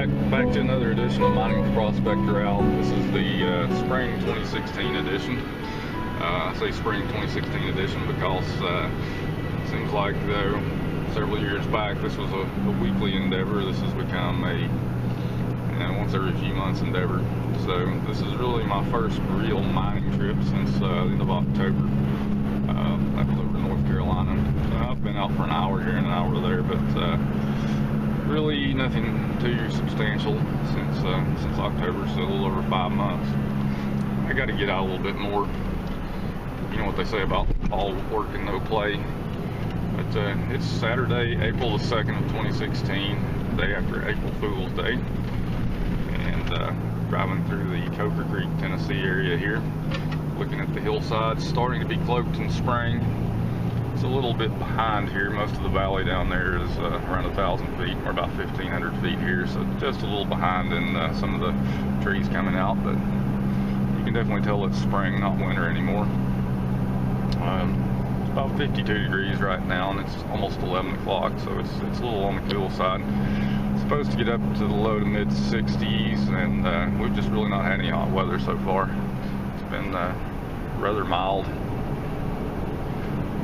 back to another edition of Mining with Prospector Al. This is the spring 2016 edition. I say spring 2016 edition because it seems like though several years back this was a weekly endeavor. This has become a once every few months endeavor. So this is really my first real mining trip since the end of October. Up over North Carolina. So I've been out for an hour here and an hour there, but really nothing too substantial since October, so a little over 5 months. I got to get out a little bit more. You know what they say about all work and no play. But it's Saturday, April the 2nd of 2016, the day after April Fool's Day, and driving through the Coker Creek, Tennessee area here, looking at the hillsides, starting to be cloaked in spring. It's a little bit behind here. Most of the valley down there is around 1,000 feet. We're about 1,500 feet here, so just a little behind in some of the trees coming out, but you can definitely tell it's spring, not winter anymore. It's about 52 degrees right now, and it's almost 11 o'clock, so it's a little on the cool side. It's supposed to get up to the low to mid 60s, and we've just really not had any hot weather so far. It's been rather mild,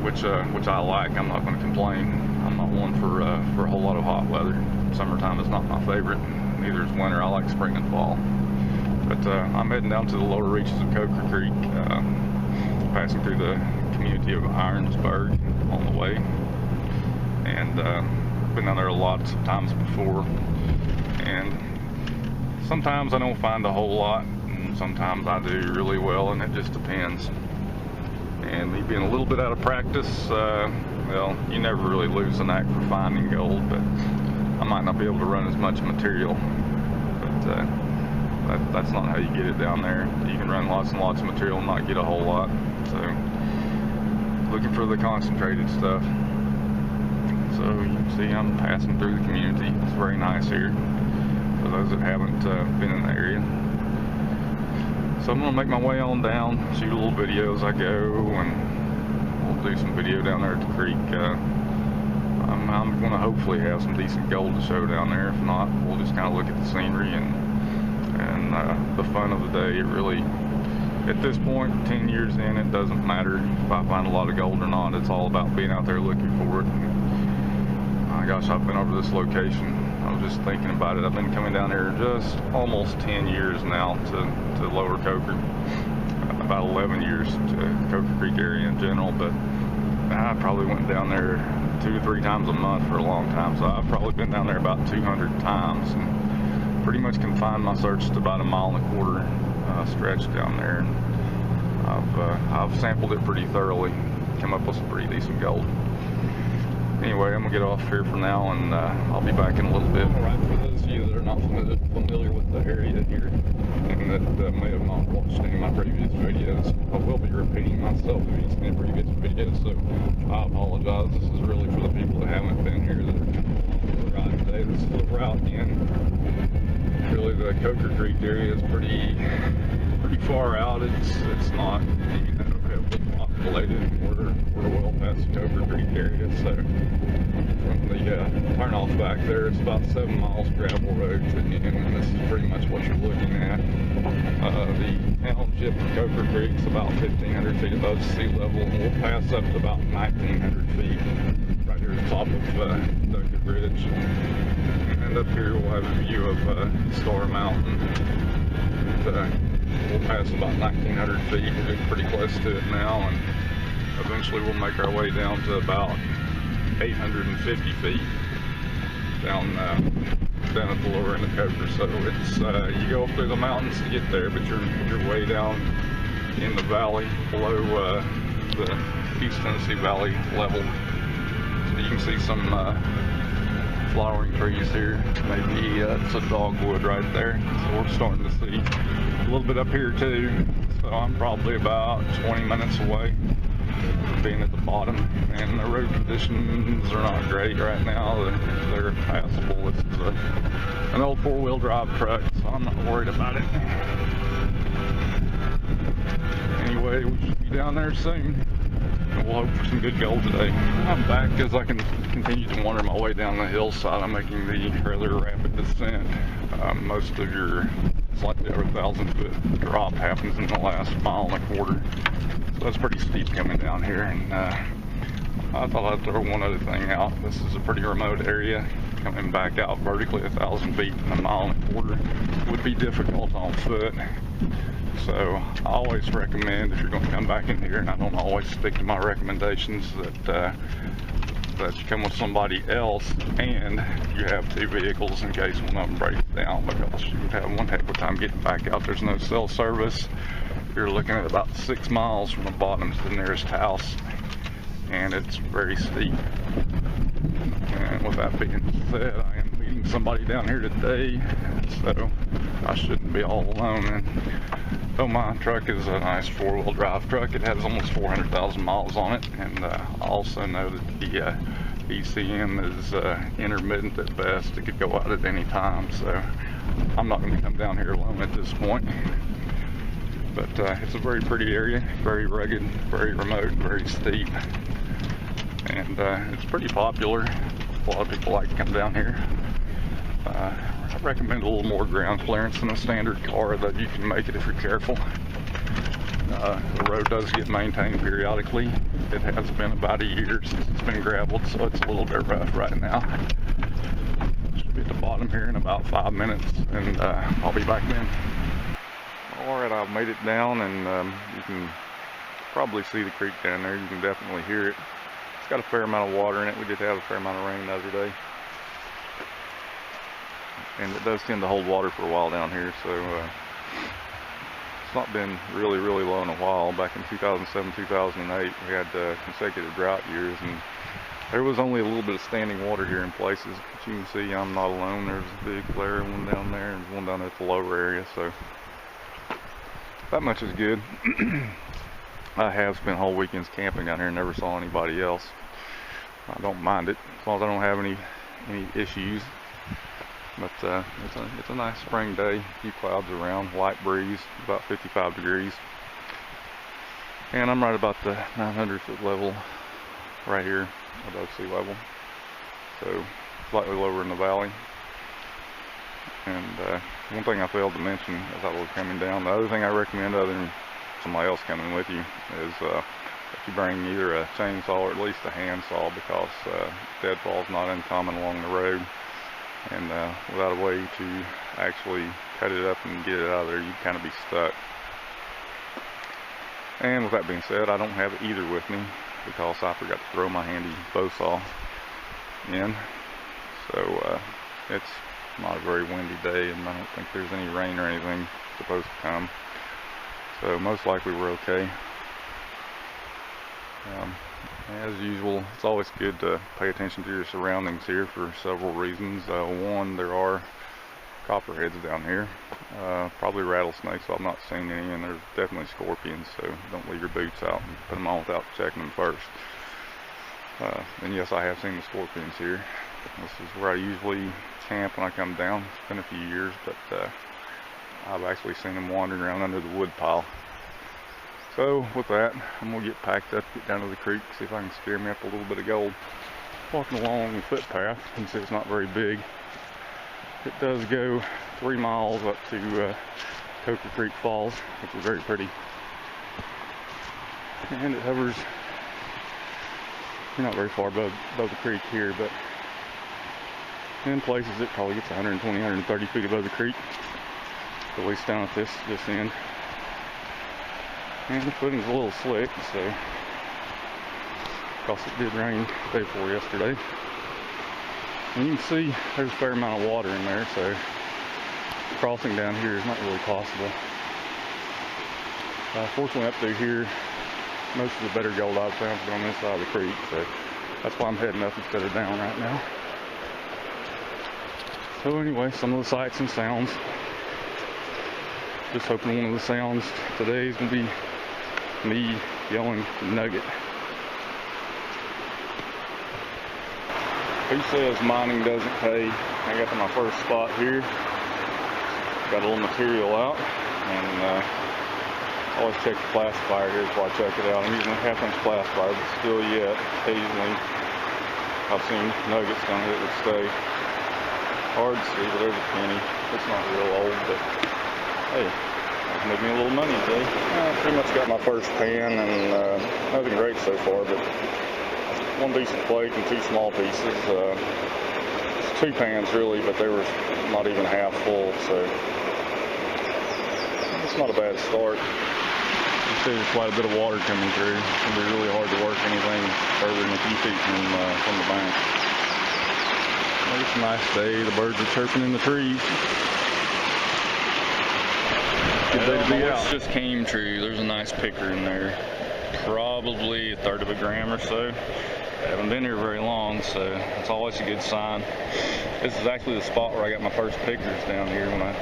which I like. I'm not going to complain. I'm not one for a whole lot of hot weather. Summertime is not my favorite. Neither is winter. I like spring and fall. But I'm heading down to the lower reaches of Coker Creek, passing through the community of Ironsburg on the way. And been down there lots of times before. And sometimes I don't find a whole lot, and sometimes I do really well, and it just depends. And me being a little bit out of practice, well, you never really lose the knack for finding gold, but I might not be able to run as much material. But that's not how you get it down there. You can run lots and lots of material and not get a whole lot. So, looking for the concentrated stuff. So you can see I'm passing through the community. It's very nice here for those that haven't been in the area. So I'm going to make my way on down, shoot a little video as I go, and we'll do some video down there at the creek. I'm going to hopefully have some decent gold to show down there. If not, we'll just kind of look at the scenery and the fun of the day. It really, at this point, 10 years in, it doesn't matter if I find a lot of gold or not. It's all about being out there looking for it. My gosh, I've been over this location. I was just thinking about it. I've been coming down here just almost 10 years now to Lower Coker. About 11 years to Coker Creek area in general, but I probably went down there 2 to 3 times a month for a long time, so I've probably been down there about 200 times, and pretty much confined my search to about 1.25 mile stretch down there. And I've sampled it pretty thoroughly, come up with some pretty decent gold. Anyway, I'm going to get off here for now, and I'll be back in a little bit. Alright, for those of you that are not familiar with the area here, and that may have not watched any of my previous videos, I will be repeating myself if you've seen previous videos, so I apologize. This is really for the people that haven't been here, that are coming along for the ride today. This is the route in. Really, the Coker Creek area is pretty far out. It's not, you know, heavily populated. We're well past the Coker Creek area, so from the turnoff back there, it's about 7 miles gravel road to the end, and this is pretty much what you're looking at. The township of Coker Creek is about 1,500 feet above sea level, and we'll pass up to about 1,900 feet right here at the top of Doka Bridge. And up here we'll have a view of Star Mountain. We'll pass about 1,900 feet. We're getting pretty close to it now, and eventually we'll make our way down to about 850 feet down at the lower end of Coker. So it's you go through the mountains to get there, but you're way down in the valley below the East Tennessee Valley level. So you can see some flowering trees here. Maybe it's a dogwood right there. So we're starting to see a little bit up here too. So I'm probably about 20 minutes away from being at the bottom, and the road conditions are not great right now. They're passable. This is an old 4-wheel drive truck, so I'm not worried about it. Anyway, we should be down there soon. and we'll hope for some good gold today. I'm back as I can continue to wander my way down the hillside. I'm making the rather rapid descent. Most of your slightly over 1,000-foot drop happens in the last mile and a quarter. So that's pretty steep coming down here, and I thought I'd throw one other thing out. This is a pretty remote area. Coming back out vertically 1,000 feet in a mile and a quarter would be difficult on foot. So I always recommend, if you're going to come back in here, and I don't always stick to my recommendations, that you come with somebody else and you have two vehicles in case one of them breaks down, because you would have one heck of a time getting back out. There's no cell service. You're looking at about 6 miles from the bottom to the nearest house, and it's very steep. And with that being said, I am meeting somebody down here today, so I shouldn't be all alone. And though my truck is a nice 4-wheel drive truck, it has almost 400,000 miles on it, and I also know that the ECM is intermittent at best. It could go out at any time, so I'm not going to come down here alone at this point. But it's a very pretty area, very rugged, very remote, very steep, and it's pretty popular. A lot of people like to come down here. I recommend a little more ground clearance than a standard car, though you can make it if you're careful. The road does get maintained periodically. It has been about a year since it's been graveled, so it's a little bit rough right now. Should be at the bottom here in about 5 minutes, and I'll be back then. Alright, I've made it down, and you can probably see the creek down there. You can definitely hear it. It's got a fair amount of water in it. We did have a fair amount of rain the other day. And it does tend to hold water for a while down here, so it's not been really low in a while. Back in 2007, 2008, we had consecutive drought years, and there was only a little bit of standing water here in places. But you can see I'm not alone. There's a big flare, one down there, and one down at the lower area, so that much is good. I have spent whole weekends camping down here and never saw anybody else. I don't mind it, as long as I don't have any issues. But it's a nice spring day. A few clouds around, light breeze, about 55 degrees. And I'm right about the 900-foot level right here above sea level. So slightly lower in the valley. And one thing I failed to mention as I was coming down, the other thing I recommend other than somebody else coming with you is that you bring either a chainsaw or at least a handsaw, because deadfall is not uncommon along the road. And without a way to actually cut it up and get it out of there, you'd kind of be stuck. And with that being said, I don't have either with me because I forgot to throw my handy bow saw in. So it's not a very windy day, and I don't think there's any rain or anything supposed to come. So most likely we're okay. As usual, it's always good to pay attention to your surroundings here for several reasons. One, there are copperheads down here, probably rattlesnakes, so I've not seen any, and there's definitely scorpions, so don't leave your boots out and put them on without checking them first. And yes, I have seen the scorpions here. This is where I usually camp when I come down. It's been a few years, but I've actually seen them wandering around under the wood pile. So with that, I'm going to get packed up, get down to the creek, see if I can scare me up a little bit of gold. Walking along the footpath, you can see it's not very big. It does go 3 miles up to Coker Creek Falls, which is very pretty. And it hovers, you're not very far above the creek here, but in places it probably gets 120, 130 feet above the creek, at least down at this end. And the footing's a little slick, so because it did rain the day before yesterday. And you can see there's a fair amount of water in there, so crossing down here is not really possible. Fortunately up through here, most of the better gold I've found is on this side of the creek, so that's why I'm heading up instead of down right now. So anyway, some of the sights and sounds. Just hoping one of the sounds today is going to be me yelling Nugget. Who says mining doesn't pay? I got to my first spot here. Got a little material out, and Always check the classifier here before I check it out. I'm using a 1/2 inch classifier, but still yet, occasionally, I've seen nuggets down here that would stay. Hard to see, but there's a penny. It's not real old, but hey, that's made me a little money today. I pretty much got my first pan, and nothing great so far, but one decent plate and 2 small pieces. It's 2 pans really, but they were not even half full, so it's not a bad start. You see there's quite a bit of water coming through. It's going to be really hard to work anything further than a few feet from the bank. It's a nice day. The birds are chirping in the trees. Good day to be out. Just came true. There's a nice picker in there. Probably 1/3 of a gram or so. I haven't been here very long, so that's always a good sign. This is actually the spot where I got my first pickers down here when I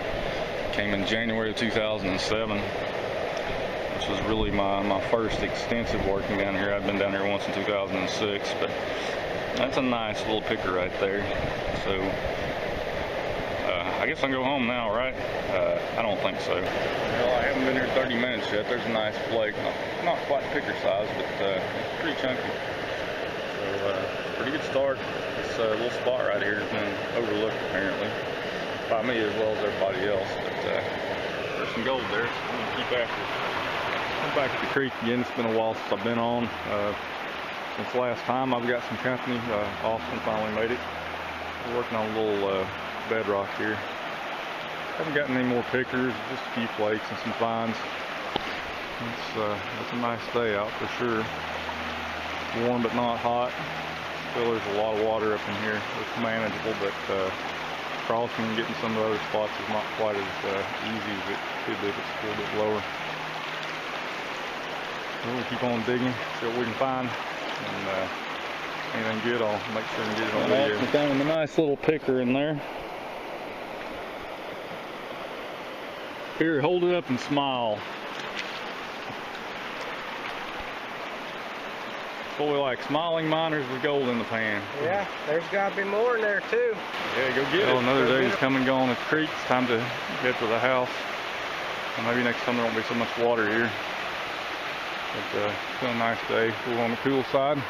came in January of 2007, which was really my first extensive working down here. I've been down here once in 2006, but that's a nice little picker right there. So I guess I can go home now, right? I don't think so. Well, I haven't been here 30 minutes yet. There's a nice flake, not quite picker size, but pretty chunky. So pretty good start. This little spot right here has been overlooked apparently by me as well as everybody else. But there's some gold there. So I'm gonna keep after it. I'm back at the creek again. It's been a while since I've been on. Since last time, I've got some company. Austin finally made it. We're working on a little bedrock here. Haven't gotten any more pickers, just a few flakes and some fines. It's a nice day out for sure. Warm but not hot. Still there's a lot of water up in here. It's manageable, but crossing and getting some of the other spots is not quite as easy as it could be if it's a little bit lower. So we'll keep on digging, see what we can find. And anything good, I'll make sure and get it on video. Found a nice little picker in there. Here, hold it up and smile. That's what we like, smiling miners with gold in the pan. Yeah, there's got to be more in there too. Yeah, go get it. Another day's come and gone at the creek. It's time to head to the house. And maybe next time there won't be so much water here. But it's been a nice day. We're on the cool side.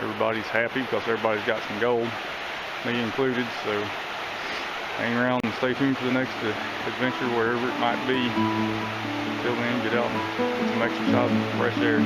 Everybody's happy because everybody's got some gold, me included. So hang around and stay tuned for the next adventure, wherever it might be. Until then, get out and get some exercise and fresh air.